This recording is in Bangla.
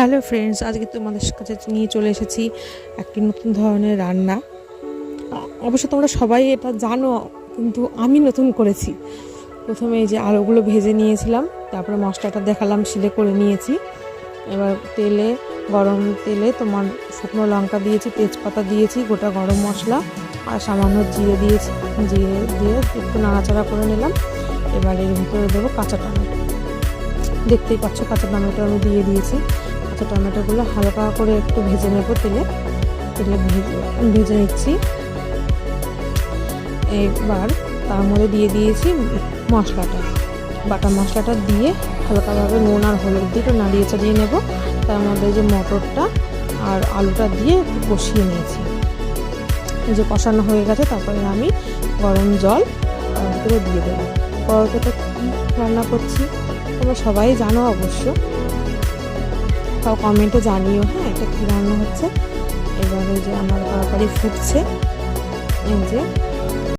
হ্যালো ফ্রেন্ডস, আজকে তোমাদের কাছে নিয়ে চলে এসেছি একটি নতুন ধরনের রান্না। অবশ্য তোমরা সবাই এটা জানো, কিন্তু আমি নতুন করেছি। প্রথমে এই যে আলুগুলো ভেজে নিয়েছিলাম, তারপরে মশলাটা দেখালাম, শিলে করে নিয়েছি। এবার গরম তেলে তোমার শুকনো লঙ্কা দিয়েছি, তেজপাতা দিয়েছি, গোটা গরম মশলা আর সামান্য জিরে দিয়েছি। জিরে দিয়ে একটু নাড়াচাড়া করে নিলাম। এবার এর ভিতরে দেবো কাঁচা টমেটো। দেখতেই পাচ্ছ, কাঁচা টমেটো আমি দিয়ে দিয়েছি। কাঁচা টমেটোগুলো হালকা করে একটু ভেজে নেবো, তেলে ভেজে নিচ্ছি। এবার তার মধ্যে দিয়ে দিয়েছি বাটা মশলাটা দিয়ে হালকাভাবে নুন আর হলুদ দিয়ে একটু নাড়িয়ে চাড়িয়ে নেব। তার মধ্যে যে মটরটা আর আলুটা দিয়ে একটু কষিয়ে নিয়েছি। এই যে কষানো হয়ে গেছে, তারপরে আমি গরম জল তার ভিতরে দিয়ে দেবো। পরোটাটা কী রান্না করছি তোমরা সবাই জানো অবশ্য, তাও কমেন্টে জানিও হ্যাঁ এটা কী রান্না হচ্ছে। এবারে যে আমার তরকারি ফুটছে, এই যে